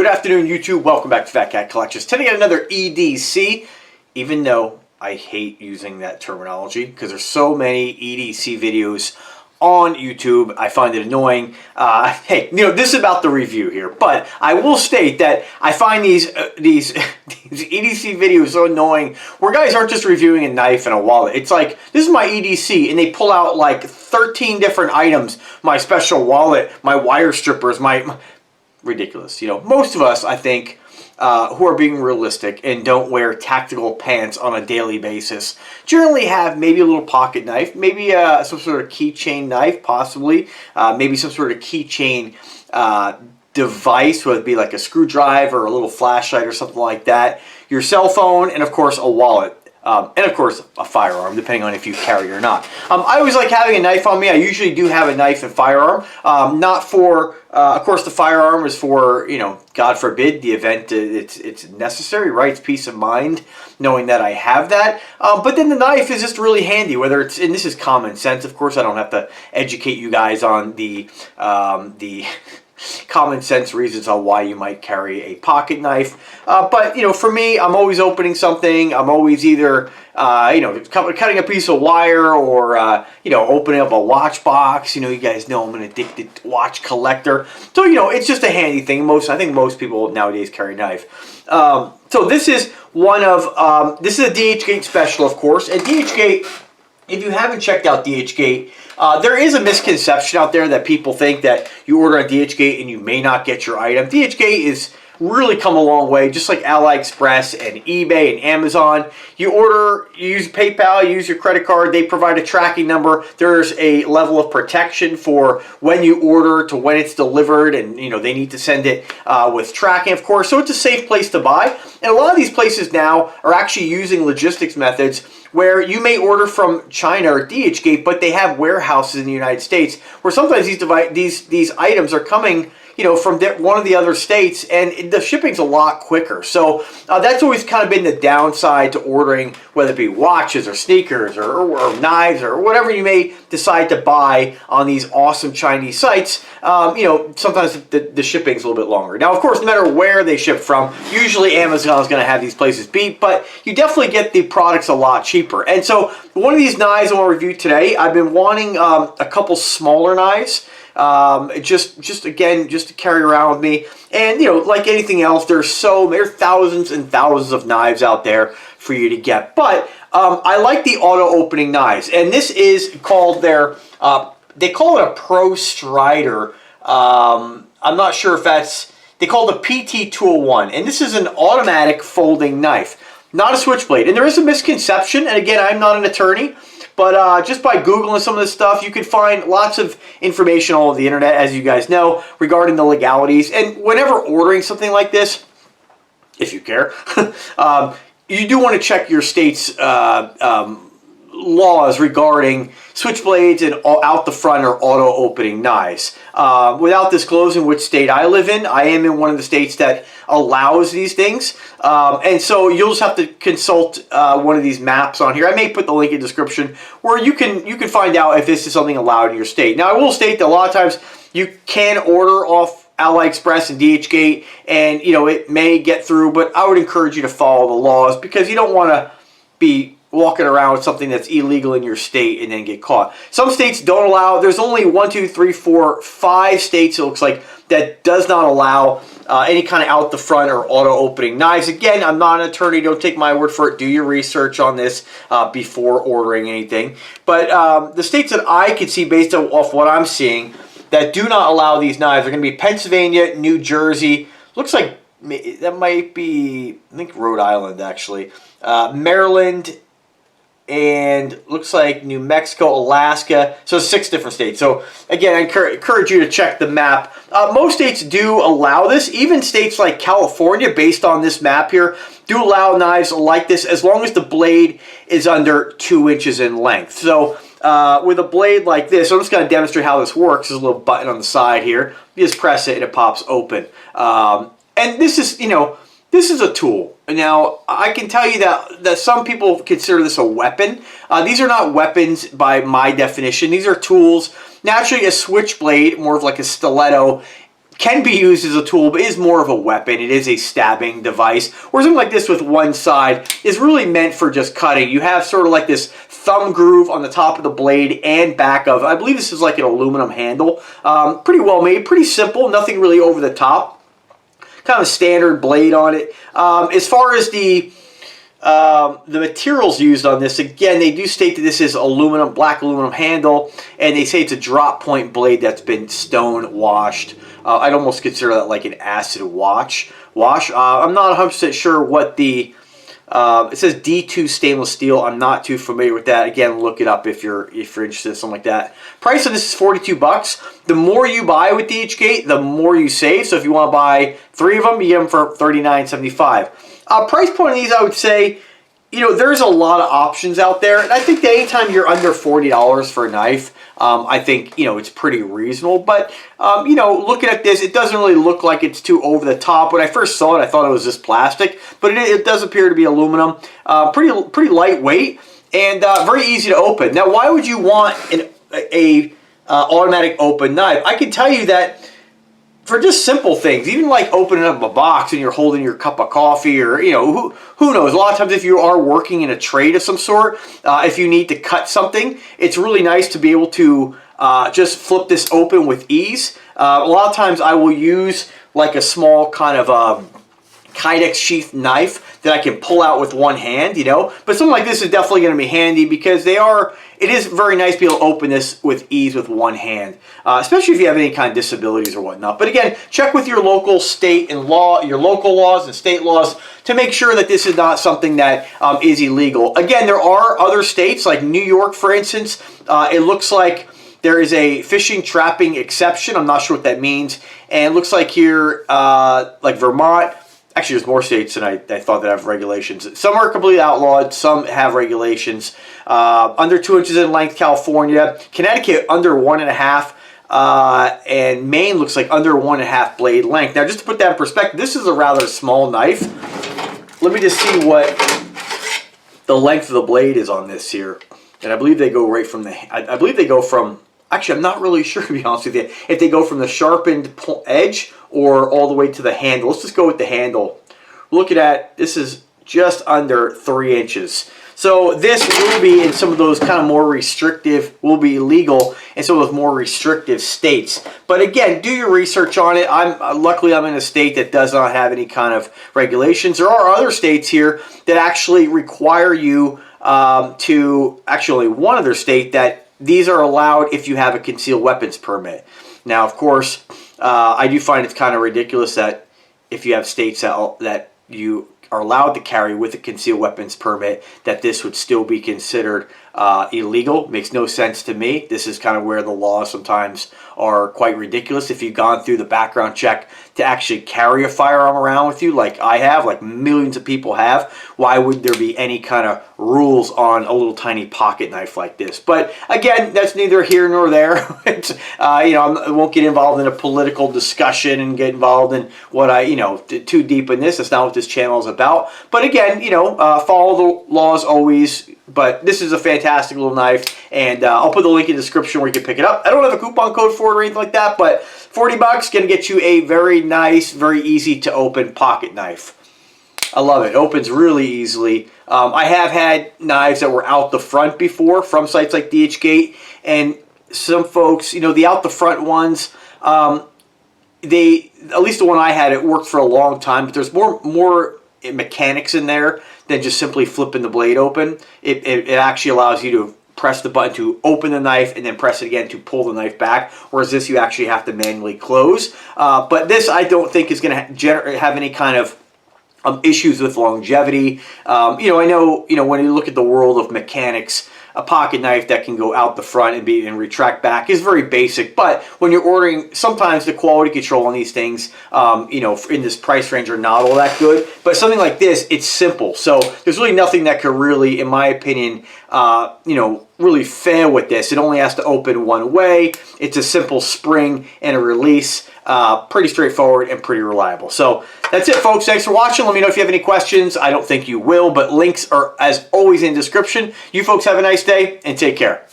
Good afternoon, YouTube. Welcome back to Fat Cat Collections. Today I got another EDC, even though I hate using that terminology because there's so many EDC videos on YouTube. I find it annoying. Hey, this is about the review here, but I will state that I find these EDC videos so annoying where guys aren't just reviewing a knife and a wallet. It's like, this is my EDC, and they pull out like 13 different items. My special wallet, my wire strippers, my ridiculous. Most of us, I think, who are being realistic and don't wear tactical pants on a daily basis generally have maybe a little pocket knife, maybe some sort of keychain knife, possibly, maybe some sort of keychain device, whether it be like a screwdriver or a little flashlight or something like that, your cell phone, and of course a wallet. And of course a firearm, depending on if you carry or not. I always like having a knife on me. I usually do have a knife and firearm. Not for, of course the firearm is for, God forbid, the event it's necessary, right? It's peace of mind knowing that I have that. But then the knife is just really handy, whether it's, and this is common sense, of course I don't have to educate you guys on the common sense reasons on why you might carry a pocket knife. But, for me, I'm always opening something. I'm always either, cutting a piece of wire or, opening up a watch box. You guys know I'm an addicted watch collector. So, it's just a handy thing. I think most people nowadays carry a knife. So this is one of, this is a DHGate special, of course. And DHGate, if you haven't checked out DHGate, there is a misconception out there that people think that you order on DHGate and you may not get your item. DHGate is really come a long way, just like AliExpress and eBay and Amazon. You order, you use PayPal, you use your credit card, they provide a tracking number. There's a level of protection for when you order to when it's delivered, and they need to send it with tracking, of course. So it's a safe place to buy. And a lot of these places now are actually using logistics methods where you may order from China or DHGate, but they have warehouses in the United States where sometimes these items are coming from one of the other states, and the shipping's a lot quicker. So that's always kind of been the downside to ordering, whether it be watches or sneakers or knives or whatever you may decide to buy on these awesome Chinese sites. Sometimes the shipping's a little bit longer. Now, of course, no matter where they ship from, usually Amazon is going to have these places beat, but you definitely get the products a lot cheaper. And so one of these knives I want to review today, I've been wanting a couple smaller knives. Just to carry around with me. And like anything else, there are thousands and thousands of knives out there for you to get. But I like the auto opening knives, and this is called they call it a Pro Strider. I'm not sure if they call it the PT201, and this is an automatic folding knife, not a switchblade. And there is a misconception, and again, I'm not an attorney, but just by Googling some of this stuff, you can find lots of information all over the internet, as you guys know, regarding the legalities. And whenever ordering something like this, if you care, you do want to check your state's laws regarding switchblades and out the front or auto opening knives. Without disclosing which state I live in, I am in one of the states that allows these things, and so you'll just have to consult one of these maps on here. I may put the link in the description where you can find out if this is something allowed in your state. Now, I will state that a lot of times you can order off AliExpress and DHGate, and it may get through, but I would encourage you to follow the laws because you don't want to be walking around with something that's illegal in your state and then get caught. Some states don't allow. There's only 1, 2, 3, 4, 5 states, it looks like, that does not allow any kind of out the front or auto opening knives. Again, I'm not an attorney. Don't take my word for it. Do your research on this before ordering anything. But the states that I could see based off what I'm seeing that do not allow these knives are going to be Pennsylvania, New Jersey. Looks like that might be, I think, Rhode Island, actually. Maryland, and looks like New Mexico, Alaska, so 6 different states. So again, I encourage you to check the map. Most states do allow this. Even states like California, based on this map here, do allow knives like this as long as the blade is under 2 inches in length. So with a blade like this, I'm just going to demonstrate how this works. There's a little button on the side here. You just press it and it pops open. And this is, this is a tool. Now, I can tell you that some people consider this a weapon. These are not weapons by my definition. These are tools. Naturally, a switchblade, more of like a stiletto, can be used as a tool, but is more of a weapon. It is a stabbing device. Or something like this with one side is really meant for just cutting. You have sort of like this thumb groove on the top of the blade and back of, I believe this is like an aluminum handle. Pretty well made, pretty simple, nothing really over the top. Kind of a standard blade on it. As far as the materials used on this, again, they do state that this is aluminum, black aluminum handle, and they say it's a drop point blade that's been stone washed. I'd almost consider that like an acid wash. I'm not 100% sure what the, it says D2 stainless steel. I'm not too familiar with that. Again, look it up if you're interested in something like that. Price on this is 42 bucks. The more you buy with DHGate, the more you save. So if you want to buy 3 of them, you get them for $39.75. Price point of these, I would say, you know, there's a lot of options out there. And I think that anytime you're under $40 for a knife, I think, you know, it's pretty reasonable. But, you know, looking at this, it doesn't really look like it's too over the top. When I first saw it, I thought it was just plastic. But it does appear to be aluminum. Pretty lightweight and very easy to open. Now, why would you want a automatic open knife? I can tell you that for just simple things, even like opening up a box and you're holding your cup of coffee, or, you know, who knows, a lot of times if you are working in a trade of some sort, if you need to cut something, it's really nice to be able to just flip this open with ease. A lot of times I will use like a small kind of Kydex sheath knife that I can pull out with one hand, you know. But something like this is definitely going to be handy because it is very nice to be able to open this with ease with one hand, especially if you have any kind of disabilities or whatnot. But again, check with your local state and law, your local laws and state laws to make sure that this is not something that is illegal. Again, there are other states like New York, for instance. It looks like there is a fishing trapping exception. I'm not sure what that means. And it looks like here, like Vermont, actually, there's more states than I thought that have regulations. Some are completely outlawed. Some have regulations. Under 2 inches in length, California. Connecticut, under 1.5. And Maine looks like under 1.5 blade length. Now, just to put that in perspective, this is a rather small knife. Let me just see what the length of the blade is on this here. And I believe they go right from the... I believe they go from... Actually, I'm not really sure, to be honest with you, if they go from the sharpened edge or all the way to the handle. Let's just go with the handle. Look at that. This is just under 3 inches. So this will be in some of those kind of more restrictive, will be illegal in some of those more restrictive states. But again, do your research on it. Luckily I'm in a state that does not have any kind of regulations. There are other states here that actually require you to, actually only one other state that these are allowed if you have a concealed weapons permit. Now, of course, I do find it's kind of ridiculous that if you have states that you are allowed to carry with a concealed weapons permit, that this would still be considered illegal. Makes no sense to me. This is kind of where the laws sometimes are quite ridiculous. If you've gone through the background check to actually carry a firearm around with you, like I have, like millions of people have, why would there be any kind of rules on a little tiny pocket knife like this? But again, that's neither here nor there. It's, you know, I won't get involved in a political discussion and get involved in what too deep in this. That's not what this channel is about. But again, you know, follow the laws always. But this is a fantastic little knife, and I'll put the link in the description where you can pick it up. I don't have a coupon code for it or anything like that, but 40 bucks going to get you a very nice, very easy to open pocket knife. I love it. It opens really easily. I have had knives that were out the front before from sites like DHGate, and some folks, you know, the out the front ones, at least the one I had, it worked for a long time, but there's more mechanics in there than just simply flipping the blade open. It actually allows you to press the button to open the knife and then press it again to pull the knife back, whereas this you actually have to manually close. But this I don't think is going to have any kind of issues with longevity. You know, I know, you know, when you look at the world of mechanics, a pocket knife that can go out the front and retract back is very basic. But when you're ordering, sometimes the quality control on these things, you know, in this price range are not all that good. But something like this, it's simple. So there's really nothing that could really, in my opinion, you know, really fail with this. It only has to open one way. It's a simple spring and a release. Pretty straightforward and pretty reliable. So that's it, folks. Thanks for watching. Let me know if you have any questions. I don't think you will, but links are, as always, in the description. You folks have a nice day and take care.